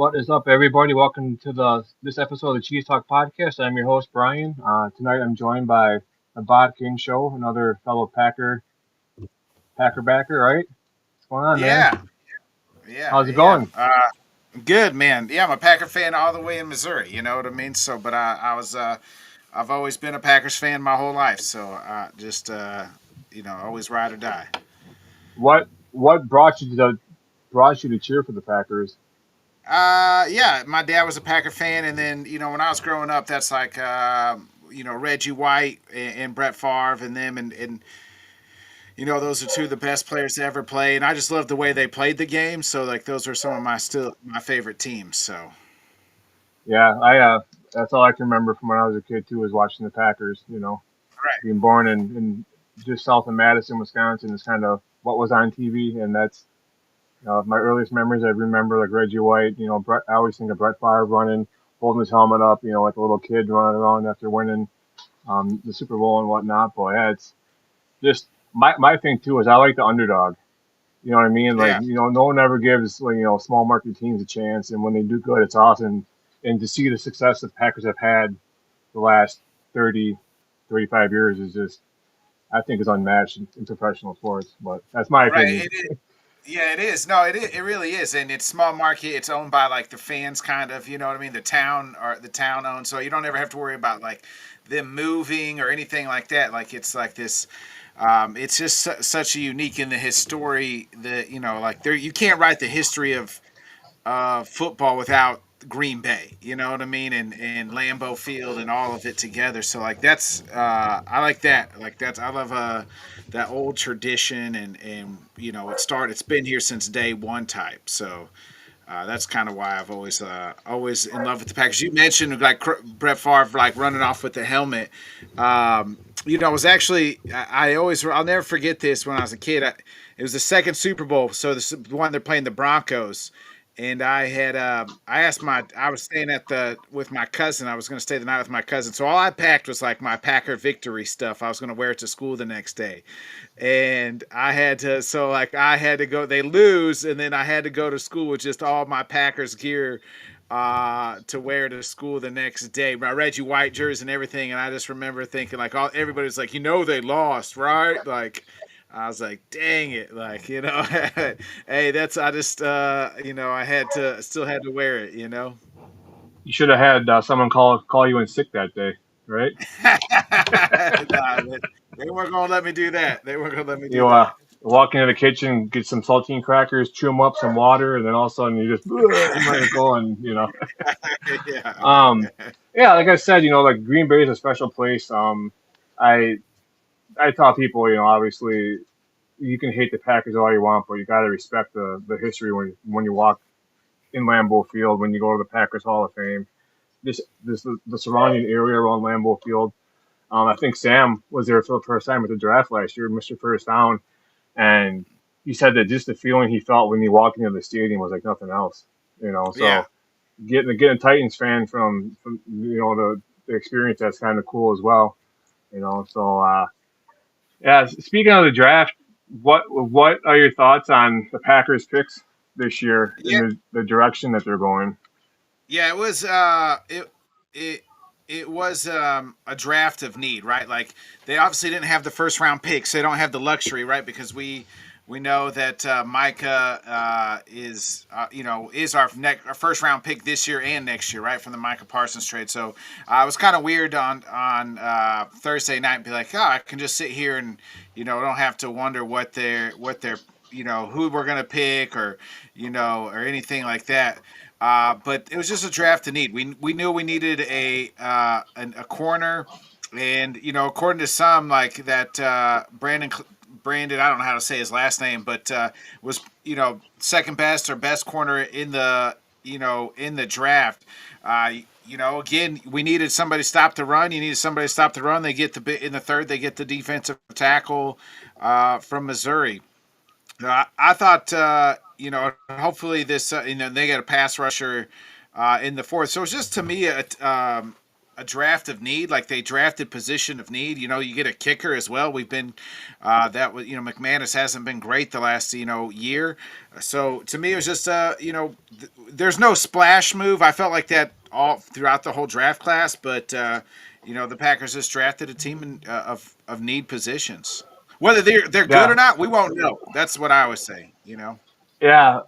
What is up, everybody? Welcome to this episode of the Cheese Talk Podcast. I'm your host, Brian. Tonight, I'm joined by the Bodkin Show, another fellow Packer backer. Right? What's going on, man? Yeah, yeah, How's it yeah. going? Good man. Yeah, I'm a Packer fan all the way in Missouri. You know what I mean? So, but I've always been a Packers fan my whole life. So, just always ride or die. What brought you to cheer for the Packers? Yeah, my dad was a Packer fan, and then when I was growing up, that's like Reggie White and Brett Favre and them, and those are two of the best players to ever play, and I just love the way they played the game. So, like, those are some of my favorite teams. So, Yeah, I that's all I can remember from when I was a kid too, was watching the Packers. right. Being born in just south of Madison, Wisconsin, is kind of what was on TV, and that's my earliest memories. I remember like Reggie White. I always think of Brett Favre running, holding his helmet up. Like a little kid running around after winning the Super Bowl and whatnot. But yeah, it's just my thing too is I like the underdog. You know what I mean? Like Yeah. no one ever gives like, small market teams a chance, and when they do good, it's awesome. And to see the success that Packers have had the last 30, 35 years is just I think is unmatched in professional sports. But that's my Right. opinion. Yeah, it is. No, it really is, and it's small market. It's owned by like the fans, kind of. You know what I mean? The town owns, so you don't ever have to worry about like them moving or anything like that. Like it's like this. It's just such a unique in the history that like there you can't write the history of football without Green Bay. You know what I mean? And Lambeau Field and all of it together. So like that's I like that. Like that's I love that old tradition and it's been here since day one type. So that's kind of why I've always in love with the Packers. You mentioned like Brett Favre like running off with the helmet. It was actually I'll never forget this when I was a kid. It was the second Super Bowl, so the one they're playing the Broncos, and I was staying at the with my cousin. I was going to stay the night with my cousin, so all I packed was like my Packer victory stuff. I was going to wear it to school the next day, and I had to go. They lose, and then I had to go to school with just all my Packers gear to wear to school the next day. My Reggie White jersey and everything, and I just remember thinking like everybody was like, they lost, right? Like I was like, dang it, like hey, that's I just I had to still had to wear it. You should have had someone call you in sick that day, right? Nah, they weren't gonna let me do that. They weren't gonna let me do You that. walk into the kitchen, get some saltine crackers, chew them up, some water, and then all of a sudden you just ready to go and. Yeah. Um, yeah, like I said, like Green Bay is a special place. I I tell people, obviously you can hate the Packers all you want, but you got to respect the history when you walk in Lambeau Field, when you go to the Packers Hall of Fame. This the surrounding area around Lambeau Field. I think Sam was there for the first time at the draft last year, Mr. First Down, and he said that just the feeling he felt when he walked into the stadium was like nothing else. Yeah. So getting a Titans fan from the experience, that's kind of cool as well. So yeah. Speaking of the draft, what are your thoughts on the Packers picks this year and Yeah. the direction that they're going? Yeah, it it was a draft of need, right? Like they obviously didn't have the first round picks. They don't have the luxury, right? Because we know that Micah is our first round pick this year and next year, right, from the Micah Parsons trade. So it was kind of weird on Thursday night and be like, oh, I can just sit here and don't have to wonder what they're who we're gonna pick or or anything like that. But it was just a draft to need. We knew we needed a corner, and according to some, like that Brandon, I don't know how to say his last name, but was second best or best corner in the draft. Again, we needed somebody to stop the run. You needed somebody to stop the run. They get in the third. They get the defensive tackle from Missouri. I thought, hopefully this, they get a pass rusher in the fourth. So it's just to me, a draft of need. Like they drafted position of need. You get a kicker as well. We've been that was McManus hasn't been great the last year. So to me, it was just there's no splash move. I felt like that all throughout the whole draft class, but the Packers just drafted a team of need positions. Whether they're good or Yeah, not, we won't know. That's what I was saying. yeah.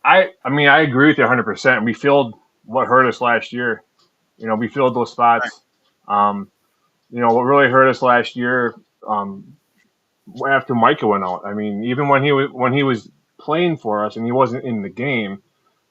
I mean, I agree with you 100%. We filled what hurt us last year. We filled those Right. spots. Um, what really hurt us last year, after Micah went out. I mean, even when he was playing for us and he wasn't in the game,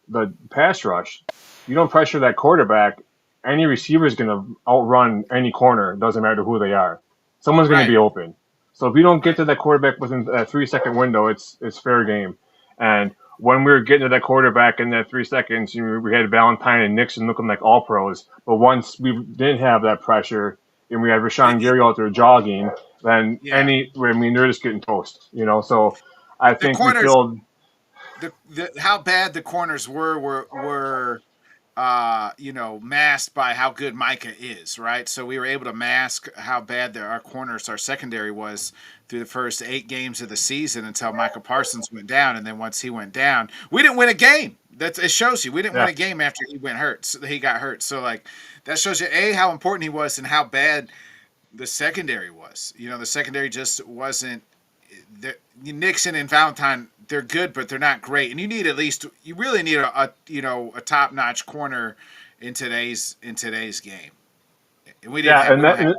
the pass rush, you don't pressure that quarterback. Any receiver is going to outrun any corner. It doesn't matter who they are. Someone's going to Right. be open. So if you don't get Right. to that quarterback within a 3 second window, it's fair game. And when we were getting to that quarterback in that 3 seconds, we had Valentine and Nixon looking like all pros. But once we didn't have that pressure and we had It, Rashawn it, Gary out there jogging, then yeah. they're just getting toast. So I The think we corners, filled. the how bad the corners were masked by how good Micah is, right? So we were able to mask how bad our secondary was through the first 8 games of the season until Micah Parsons went down, and then once he went down, we didn't win a game. It shows you we didn't win Yeah. a game after he got hurt. So like that shows you how important he was and how bad the secondary was. The secondary just wasn't. Nixon and Valentine, they're good, but they're not great. And you really need a top notch corner in today's game. And Yeah, we and don't have.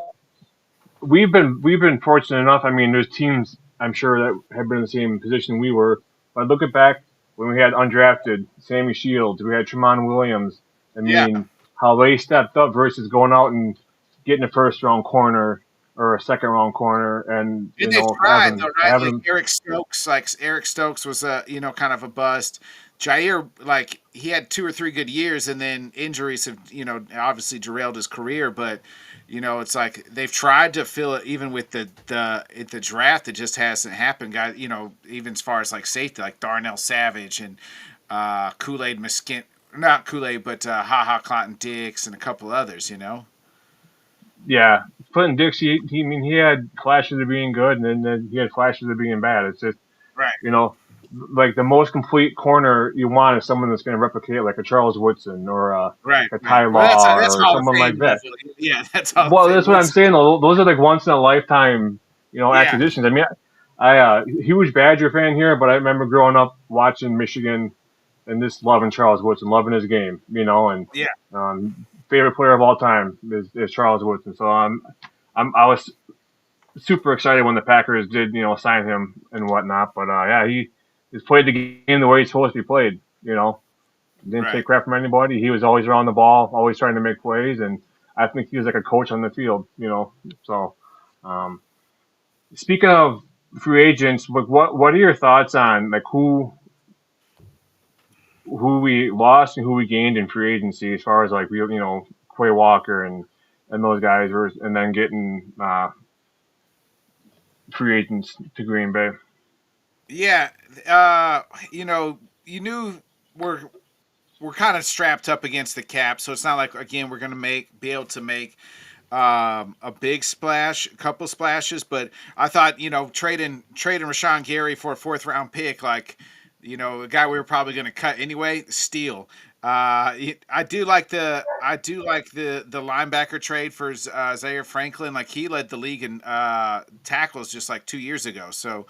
we've been fortunate enough. I mean, there's teams I'm sure that have been in the same position we were. But look at back when we had undrafted Sammy Shields, we had Tremont Williams. I Yeah, mean, how they stepped up versus going out and getting a first round corner or a second round corner, and and they've tried having though, right? having Like them. Eric Stokes was a kind of a bust. Jair, like he had 2 or 3 good years, and then injuries have obviously derailed his career. But it's like they've tried to fill it even with the draft. It just hasn't happened, guys. Even as far as like safety, like Darnell Savage and Kool Aid Meskin, not Kool Aid, but Ha Ha Cotton Dix and a couple others. Yeah, Clinton Dix. I mean, he had flashes of being good, and then he had flashes of being bad. It's just Right. you know, like the most complete corner you want is someone that's going to replicate like a Charles Woodson or Right, a right. Ty Well, that's Law or Hall of someone like Fame that. level. Yeah, that's Hall of Well, Fame. that's what I'm saying. Those are like once in a lifetime, Yeah, acquisitions. I mean, huge Badger fan here, but I remember growing up watching Michigan and just loving Charles Woodson, loving his game, and yeah, favorite player of all time is Charles Woodson. So I was super excited when the Packers did, sign him and whatnot. But yeah, he's played the game the way he's supposed to be played. Didn't take right. crap from anybody. He was always around the ball, always trying to make plays, and I think he was like a coach on the field. So um, speaking of free agents, what are your thoughts on like who we lost and who we gained in free agency as far as like Quay Walker and those guys, and then getting free agents to Green Bay. Yeah, you knew we're we're kind of strapped up against the cap, so it's not like again we're going to be able to make a big splash, a couple splashes. But I thought trading Rashawn Gary for a fourth-round pick, like a guy we were probably going to cut anyway, steal. I do like the linebacker trade for Zaire Franklin. Like he led the league in tackles just like 2 years ago, so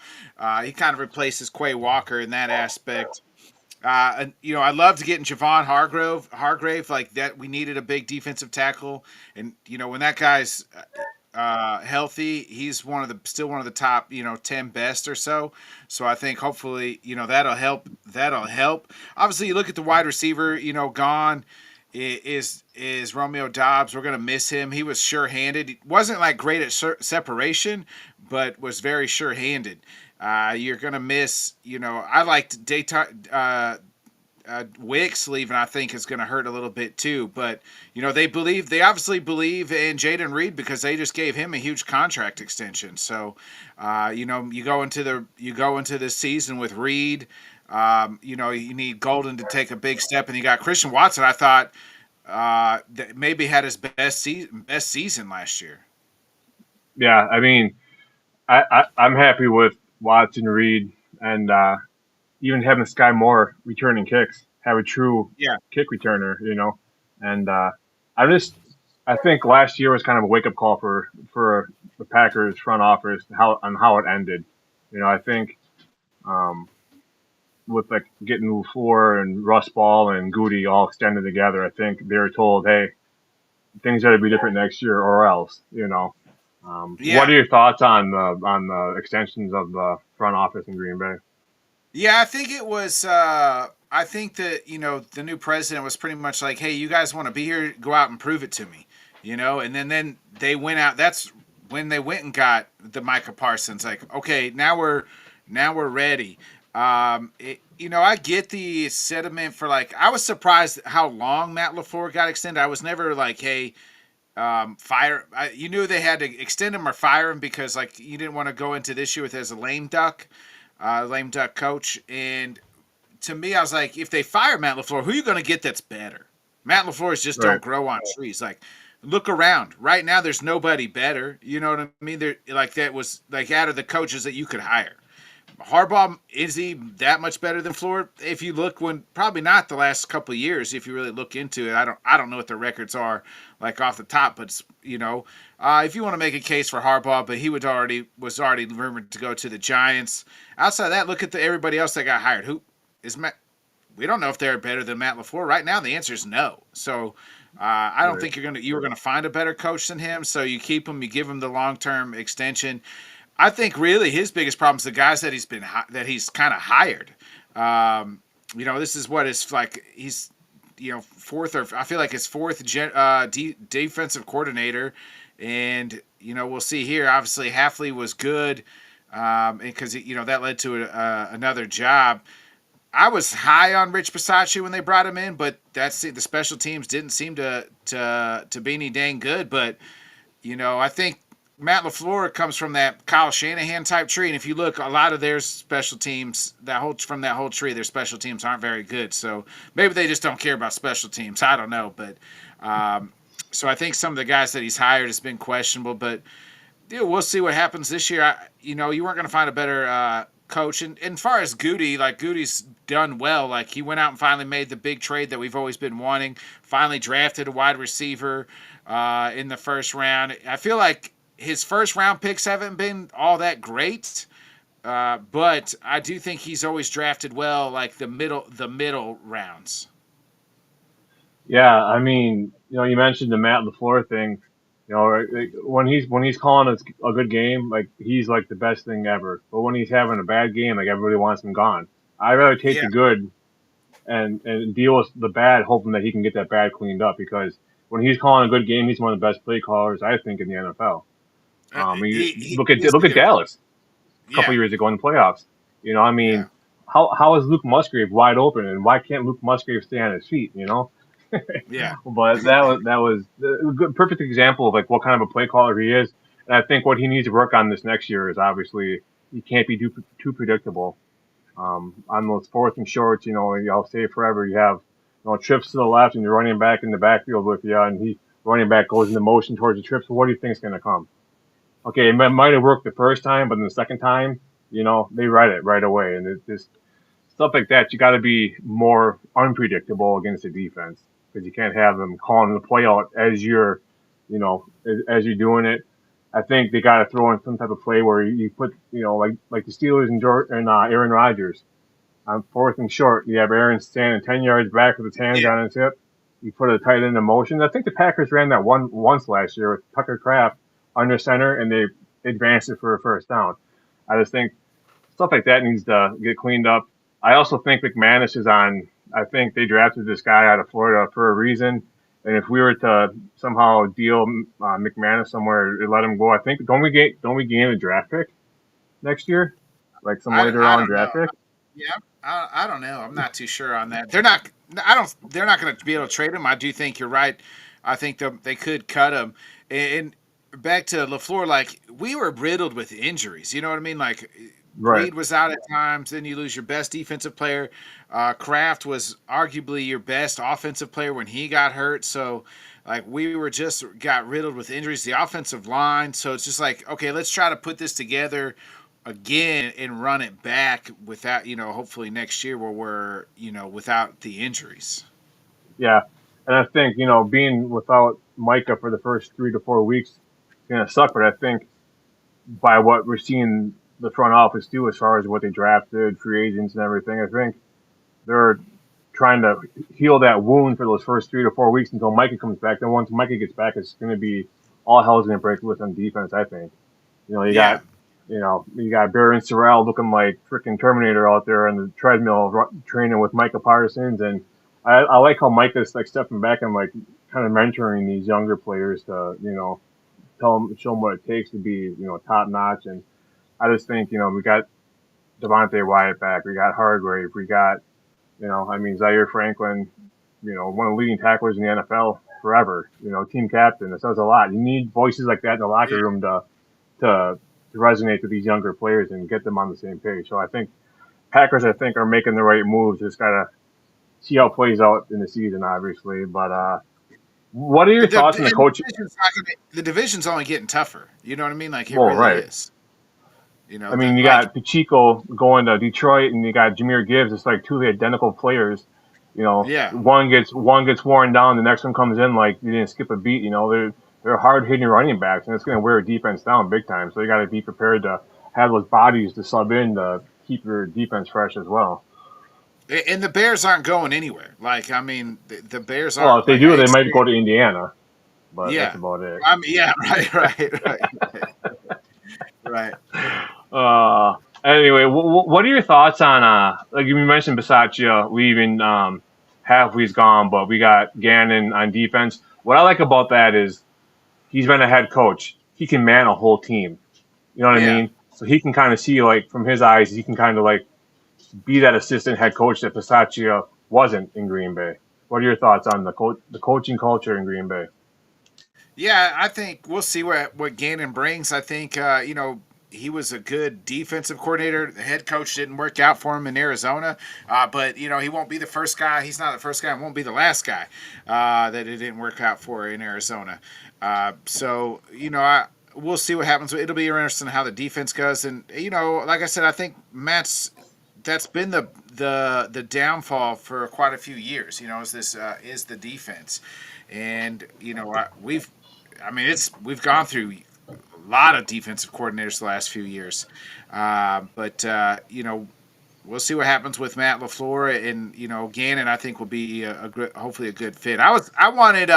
he kind of replaces Quay Walker in that aspect. And I loved getting Javon Hargrave like that. We needed a big defensive tackle, and when that guy's healthy, he's still one of the top 10 best or so. So I think hopefully that'll help. That'll help. Obviously, you look at the wide receiver. Gone is Romeo Dobbs. We're gonna miss him. He was sure-handed. He wasn't like great at separation, but was very sure-handed. You're gonna miss. I liked daytime. Wicks leaving, I think, is going to hurt a little bit too. But they obviously believe in Jaden Reed because they just gave him a huge contract extension. So, you go into this season with Reed. You need Golden to take a big step, and you got Christian Watson. I thought that maybe had his best season last year. Yeah, I mean, I'm happy with Watson, Reed, and even having Sky Moore returning kicks, have a true Yeah, kick returner, and I just I think last year was kind of a wake up call for the Packers front office how it ended. I think um, with like getting LaFleur and Russ Ball and Goody all extended together, I think they were told, hey, things got to be different next year or else. What yeah. are your thoughts on the extensions of the front office in Green Bay? Yeah, I think it was. I think that the new president was pretty much like, "Hey, you guys want to be here? Go out and prove it to me," And then they went out. That's when they went and got the Micah Parsons. Like, okay, now we're ready. I get the sentiment for like. I was surprised how long Matt LaFleur got extended. I was never like, "Hey, fire." You knew they had to extend him or fire him because like you didn't want to go into this year with as a lame duck coach. And to me, I was like, if they fire Matt LaFleur, who are you going to get that's better? Matt LaFleur's just Right, don't grow on trees. Like, look around. Right now, there's nobody better. You know what I mean? There, like that was like out of the coaches that you could hire. Harbaugh, is he that much better than Floor? If you look, when probably not the last couple of years. If you really look into it, I don't know what the records are like off the top, but if you want to make a case for Harbaugh, but he was already rumored to go to the Giants. Outside of that, look at everybody else that got hired. Who is Matt? We don't know if they're better than Matt LaFleur right now. The answer is no. So I don't right. think you were gonna find a better coach than him. So you keep him, you give him the long term extension. I think really his biggest problem is the guys that he's kind of hired. This is what is like he's fourth, or I feel like his fourth defensive coordinator, and we'll see here. Obviously, Halfley was good because that led to another job. I was high on Rich Bisaccia when they brought him in, but the special teams didn't seem to be any dang good. But I think Matt LaFleur comes from that Kyle Shanahan type tree, and if you look, a lot of their special teams, from that whole tree, their special teams aren't very good. So maybe they just don't care about special teams. I don't know, but so I think some of the guys that he's hired has been questionable. But we'll see what happens this year. You weren't going to find a better coach. And as far as Goody, like Goody's done well. Like he went out and finally made the big trade that we've always been wanting. Finally drafted a wide receiver in the first round. I feel like his first round picks haven't been all that great, but I do think he's always drafted well, like the middle rounds. Yeah, I mean, you mentioned the Matt LaFleur thing. Right, like, when he's calling a good game, like he's like the best thing ever. But when he's having a bad game, like everybody wants him gone. I'd rather take Yeah, the good and deal with the bad, hoping that he can get that bad cleaned up. Because when he's calling a good game, he's one of the best play callers I think in the NFL. he is Look a at good player. Dallas a couple Yeah, years ago in the playoffs. I yeah, mean, how is Luke Musgrave wide open, and why can't Luke Musgrave stay on his feet? yeah. But that was a good, perfect example of like what kind of a play caller he is. And I think what he needs to work on this next year is obviously he can't be too predictable. On those fourth and shorts, I'll say forever you have trips to the left and you're running back in the backfield with you, and he running back goes into motion towards the trips. So what do you think is going to come? Okay, it might have worked the first time, but then the second time, they write it right away, and it's just stuff like that. You got to be more unpredictable against the defense because you can't have them calling the play out as you're doing it. I think they got to throw in some type of play where you put, like the Steelers and Aaron Rodgers on fourth and short. You have Aaron standing 10 yards back with his hands Yeah. on his hip. You put a tight end in motion. I think the Packers ran that once last year with Tucker Kraft under center, and they advanced it for a first down. I just think stuff like that needs to get cleaned up. I also think McManus is on. I think they drafted this guy out of Florida for a reason. And if we were to somehow deal McManus somewhere and let him go, I think don't we gain a draft pick next year, like some later I round don't know. draft pick? Yeah, I don't know. I'm not too sure on that. They're not. I don't. They're not going to be able to trade him. I do think you're right. I think they could cut him. And back to LaFleur, like we were riddled with injuries. You know what I mean? Like Right. Reed was out at times. Then you lose your best defensive player. Kraft was arguably your best offensive player when he got hurt. So, like, we were just got riddled with injuries. The offensive line. So it's just like, okay, let's try to put this together again and run it back without, hopefully next year where we're, without the injuries. Yeah. And I think, being without Micah for the first 3 to 4 weeks is going to suck. But I think by what we're seeing the front office do as far as what they drafted, free agents and everything, I think they're trying to heal that wound for those first 3 to 4 weeks until Micah comes back. Then once Micah gets back, it's going to be all hell's going to break loose on defense, I think. You know, you Yeah. got you got Barry Sorrell looking like freaking Terminator out there on the treadmill training with Micah Parsons, and I like how Micah's like stepping back and like kind of mentoring these younger players to show them what it takes to be top notch. And I just think we got Devontae Wyatt back, we got Hargrave, we got I mean Zaire Franklin, one of the leading tacklers in the NFL forever, team captain. It says a lot. You need voices like that in the locker Yeah. room to resonate with these younger players and get them on the same page. So I think Packers, are making the right moves. Just gotta see how it plays out in the season, obviously. But what are your thoughts on the And coach? the division's only getting tougher. You know what I mean? Like, it Well, really right. is. I mean, you got Pacheco going to Detroit, and you got Jameer Gibbs. It's like two identical players. yeah. One gets worn down, the next one comes in like you didn't skip a beat. They're hard hitting running backs, and it's going to wear a defense down big time. So you got to be prepared to have those bodies to sub in to keep your defense fresh as well. And the Bears aren't going anywhere. Like, I mean, the Bears Well, aren't if they like do, they might go to Indiana, but that's yeah. about it. I mean, yeah, right. Anyway, what are your thoughts on like you mentioned Bisaccia leaving? Half he's gone, but we got Gannon on defense. What I like about that is he's been a head coach. He can man a whole team. You know what I Yeah. mean? So he can kind of see like from his eyes, he can kind of like be that assistant head coach that Bisaccia wasn't in Green Bay. What are your thoughts on the coaching culture in Green Bay? Yeah, I think we'll see what Gannon brings. I think he was a good defensive coordinator. The head coach didn't work out for him in Arizona, but he won't be the first guy. He's not the first guy, and won't be the last guy that it didn't work out for in Arizona. So we'll see what happens. It'll be interesting how the defense goes, and like I said, I think that's been the downfall for quite a few years. Is the defense, and we've gone through a lot of defensive coordinators the last few years, but we'll see what happens with Matt LaFleur and Gannon. I think will be hopefully a good fit. I wanted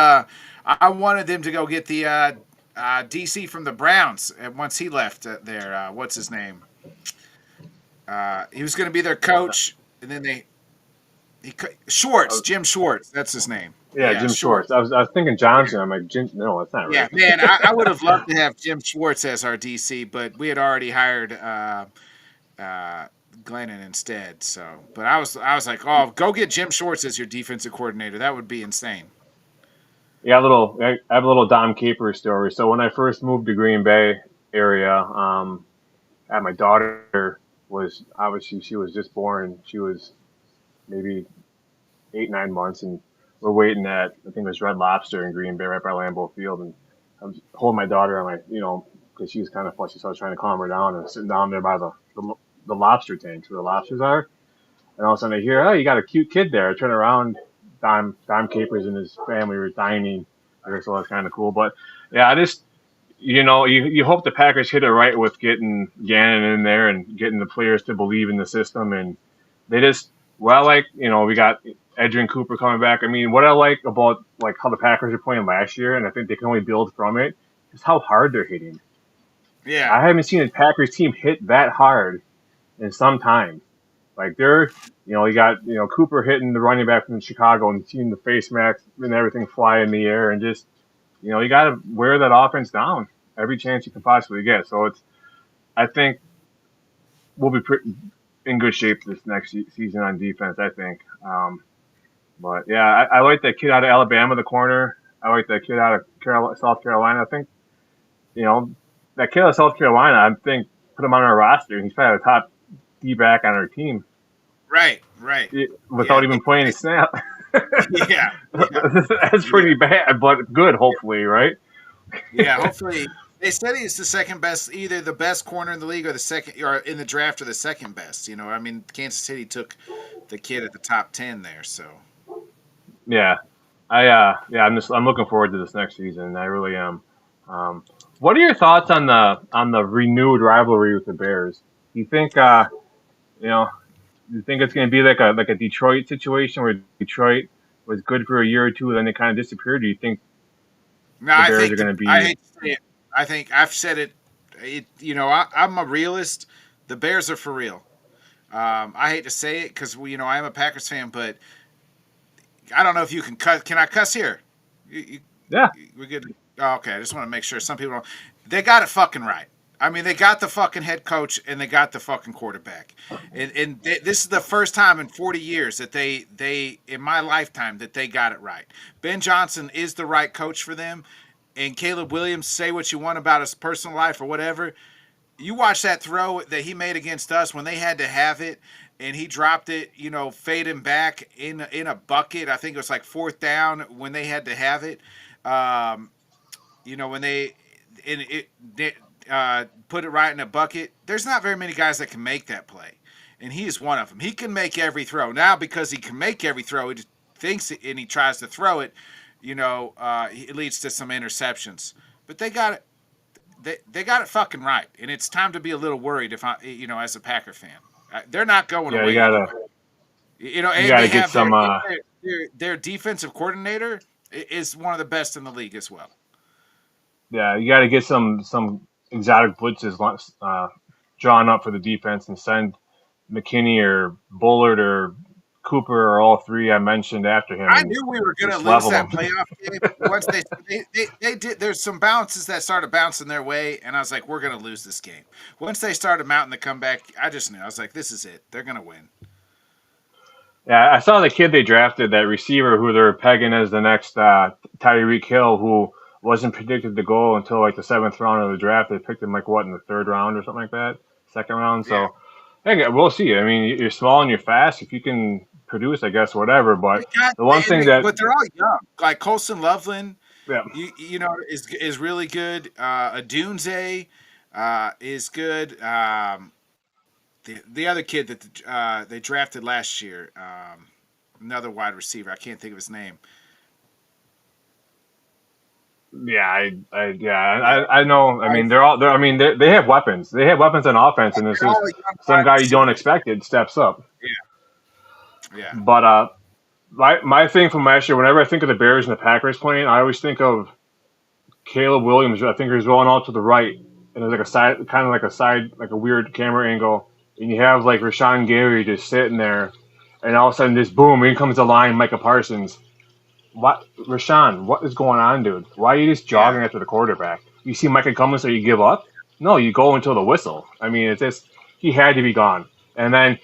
them to go get the DC from the Browns once he left there. What's his name? He was going to be their coach, and then Schwartz, Jim Schwartz. That's his name. Yeah, Yeah, Jim Schwartz. Schwartz. I was thinking Johnson. I'm like Jim. No, that's not Yeah, right. man, I would have loved to have Jim Schwartz as our DC, but we had already hired Glennon instead. So, but I was like, oh, go get Jim Schwartz as your defensive coordinator. That would be insane. Yeah, I have a little Dom Capers story. So when I first moved to Green Bay area, my daughter was obviously she was just born. She was maybe 8 9 months, and we're waiting at I think it was Red Lobster in Green Bay right by Lambeau Field, and I was holding my daughter on my because she was kind of fussy, so I was trying to calm her down and sitting down there by the lobster tanks where the lobsters are, and all of a sudden I hear, oh, you got a cute kid there. I turn around, Dom Capers and his family were dining. I guess that was kind of cool, but yeah, I just you hope the Packers hit it right with getting Gannon in there and getting the players to believe in the system, and they just like we got Edgerrin Cooper coming back. I mean, what I like about like how the Packers are playing last year, and I think they can only build from it, is how hard they're hitting. Yeah, I haven't seen a Packers team hit that hard in some time. Like you got Cooper hitting the running back from Chicago and seeing the face mask and everything fly in the air, and just you got to wear that offense down every chance you can possibly get. So I think we'll be in good shape this next season on defense. I think. But yeah, I like that kid out of Alabama, the corner. I like that kid out of South Carolina. I think, that kid out of South Carolina, I think put him on our roster. He's probably the top D back on our team Right, right. Yeah, without even playing a snap. yeah, yeah, That's yeah, pretty bad, but good, hopefully, right? yeah. Hopefully, they said he's the second best, either the best corner in the league or the second, or in the draft, or the second best. I mean, Kansas City took the kid at the top 10 there, so. Yeah, I'm looking forward to this next season. I really am. Um, what are your thoughts on the renewed rivalry with the Bears? Do you think you know do you think it's going to be like a Detroit situation where Detroit was good for a year or two, then they kind of disappeared? Do you think No, the I Bears are think going to I be? hate to say it. I think I've said it. I'm a realist. The Bears are for real. I hate to say it because I am a Packers fan, but I don't know if you can cuss. Can I cuss here? You, Yeah, we good? Oh, okay, I just want to make sure. Some people don't. They got it fucking right. I mean, they got the fucking head coach and they got the fucking quarterback. This is the first time in 40 years that they in my lifetime that they got it right. Ben Johnson is the right coach for them, and Caleb Williams. Say what you want about his personal life or whatever. You watch that throw that he made against us when they had to have it, and he dropped it, fading back in a bucket. I think it was like fourth down when they had to have it. Um, when they put it right in a bucket. There's not very many guys that can make that play, and he is one of them. He can make every throw now because he can make every throw. He just thinks it and he tries to throw it. It leads to some interceptions, but they got it. They got it fucking right, and it's time to be a little worried if as a Packer fan. They're not going yeah, away anywhere. you And gotta they get have their some. their defensive coordinator is one of the best in the league as well. Yeah, you got to get some exotic blitzes drawn up for the defense and send McKinney or Bullard or Cooper or all three I mentioned after him I and knew we were going to just lose level that them. playoff game once they did. There's some bounces that started bouncing their way, and I was like, we're going to lose this game. Once they started mounting the comeback, I just knew. I was like, this is it. They're going to win. Yeah, I saw the kid they drafted, that receiver who they're pegging as the next Tyreek Hill, who wasn't predicted to go until like the seventh round of the draft. They picked him like what in the third round or something like that, second round. Yeah, So hey, we'll see. I mean, you're small and you're fast. If you can produce, I guess whatever. But the one thing that but they're all young. Like Colson Loveland, yeah, is really good. Adunze is good. The other kid that they drafted last year, another wide receiver. I can't think of his name. yeah, Yeah, I know. I mean, I mean, they have weapons. They have weapons on offense, and it's they're just all young some wide guy you don't receivers. expect it steps up. Yeah, yeah, But my thing from last year, whenever I think of the Bears and the Packers playing, I always think of Caleb Williams. I think he's rolling out to the right, and there's like a side, kind of like a side, like a weird camera angle, and you have like Rashawn Gary just sitting there, and all of a sudden, this boom, in comes the line, Micah Parsons. What, Rashawn? What is going on, dude? Why are you just yeah. jogging after the quarterback? You see Micah coming, so you give up? No, you go until the whistle. I mean, it's just he had to be gone, and then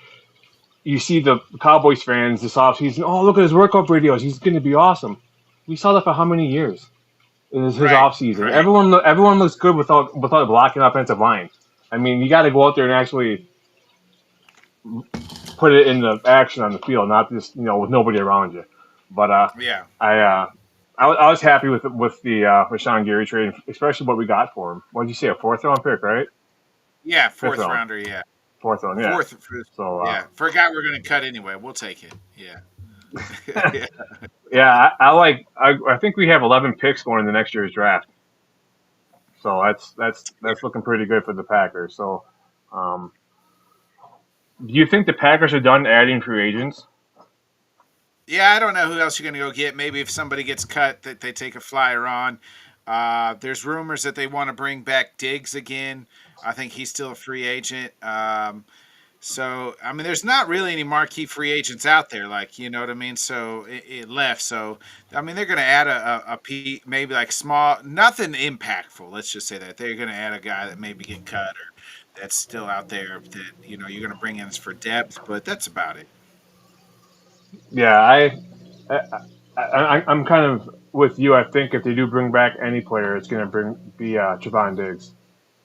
you see the Cowboys fans this offseason. Oh, look at his workout videos. He's going to be awesome. We saw that for how many years? It was his Right, offseason. right. Everyone looks good without a blocking offensive line. I mean, you got to go out there and actually put it into action on the field, not just with nobody around you. But Yeah, I I was happy with the Rashawn Gary trade, especially what we got for him. What did you say? A fourth round pick, right? yeah. Fifth Fourth round, rounder. Yeah, fourth round, yeah. fourth. So Yeah, for a guy we're going to cut anyway. We'll take it. Yeah, yeah. yeah, I think we have 11 picks going in the next year's draft. So that's looking pretty good for the Packers. So, um, do you think the Packers are done adding free agents? Yeah, I don't know who else you're going to go get. Maybe if somebody gets cut, that they take a flyer on. There's rumors that they want to bring back Diggs again. I think he's still a free agent. So, I mean, there's not really any marquee free agents out there, like, you know what I mean? So, it left. So, I mean, they're going to add maybe like small, nothing impactful. Let's just say that. They're going to add a guy that maybe get cut or that's still out there that, you're going to bring in for depth, but that's about it. Yeah, I'm kind of with you. I think if they do bring back any player, it's going to be Trevon Diggs.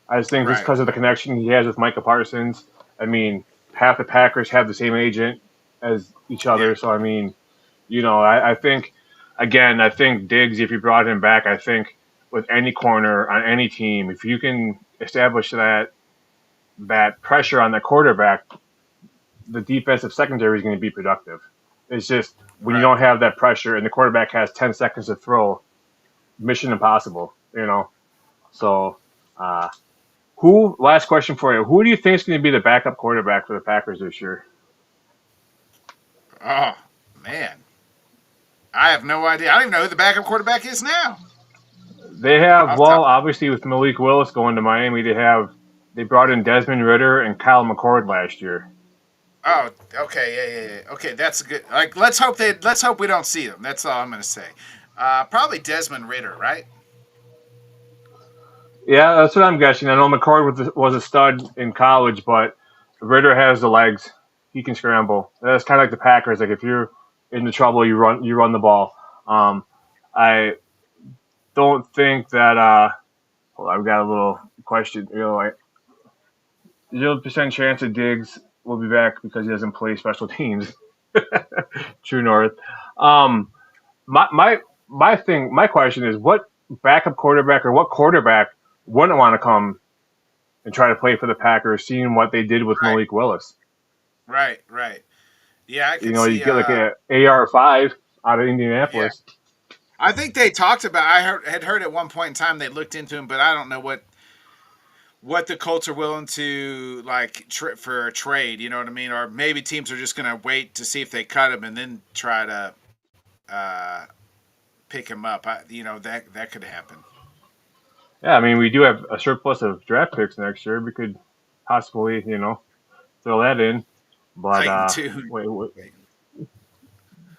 I just think just Right. because of the connection he has with Micah Parsons. I mean, half the Packers have the same agent as each Yeah. other, so I mean, I think again, I think Diggs, if you brought him back, I think with any corner on any team, if you can establish that pressure on the quarterback, the defensive secondary is going to be productive. It's just when you Right. don't have that pressure and the quarterback has 10 seconds to throw, mission impossible. So, uh, last question for you. Who do you think is going to be the backup quarterback for the Packers this year? Oh man, I have no idea. I don't even know who the backup quarterback is now. They have, Off the top. well, obviously with Malik Willis going to Miami, they brought in Desmond Ritter and Kyle McCord last year. Oh, okay, yeah. Okay, that's a good. Like, let's hope we don't see them. That's all I'm gonna say. Probably Desmond Ritter, right? Yeah, that's what I'm guessing. I know McCord was a stud in college, but Ritter has the legs. He can scramble. That's kind of like the Packers. Like if you're in the trouble, you run the ball. Um, I don't think that. Well, I've got a little question. Like 0% chance that Diggs will be back because he doesn't play special teams. True North. Um, my question is, what backup quarterback or what quarterback wouldn't want to come and try to play for the Packers, seeing what they did with Right, Malik Willis? right. Yeah, I could You see. get like a AR5 out of Yeah, Indianapolis. I think they talked about. Had heard at one point in time they looked into him, but I don't know what the Colts are willing to like for a trade. You know what I mean? Or maybe teams are just gonna wait to see if they cut him and then try to uh, pick him up. That could happen. Yeah, I mean, we do have a surplus of draft picks next year. We could possibly, throw that in. But Clayton too. wait,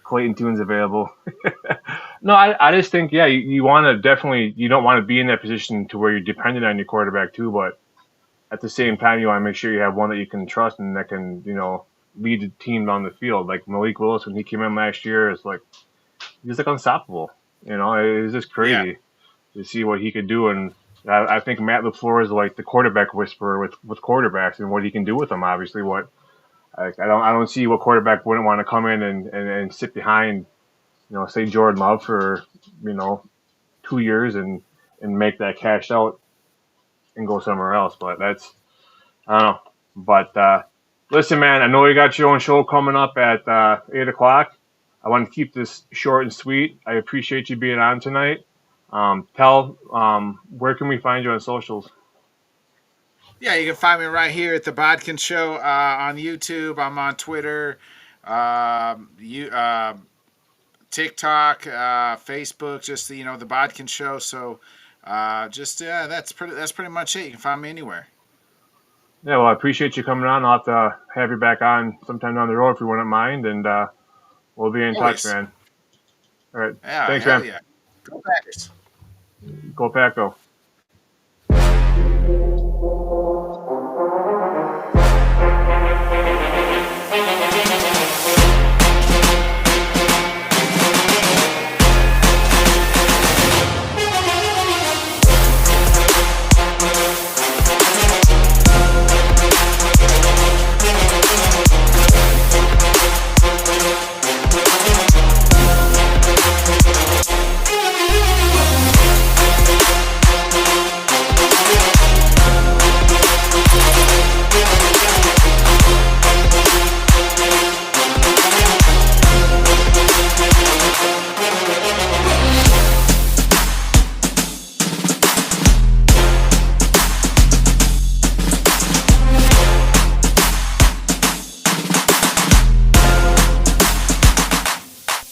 Clayton Tune's available. No, I just think, yeah, you want to definitely, you don't want to be in that position to where you're dependent on your quarterback too, but at the same time, you want to make sure you have one that you can trust and that can, lead the team on the field. Like Malik Willis, when he came in last year, it's like, he's like unstoppable. It was just Yeah, crazy to see what he could do. And I think Matt LaFleur is like the quarterback whisperer with quarterbacks and what he can do with them. Obviously, I don't see what quarterback wouldn't want to come in and sit behind, say Jordan Love for, you know, 2 years and make that cash out and go somewhere else. But I don't know. But listen, man, I know you got your own show coming up at 8 o'clock. I want to keep this short and sweet. I appreciate you being on tonight. Where can we find you on socials? yeah. You can find me right here at the Bodkin Show on YouTube. I'm on Twitter, you TikTok, Facebook. Just the Bodkin Show. So just that's pretty much it. You can find me anywhere. Yeah, well, I appreciate you coming on. I'll have to have you back on sometime down the road if you wouldn't mind, and we'll be in touch, Always. man. All right. Yeah, Thanks, hell man. yeah. Go Packers. Go Pack, go.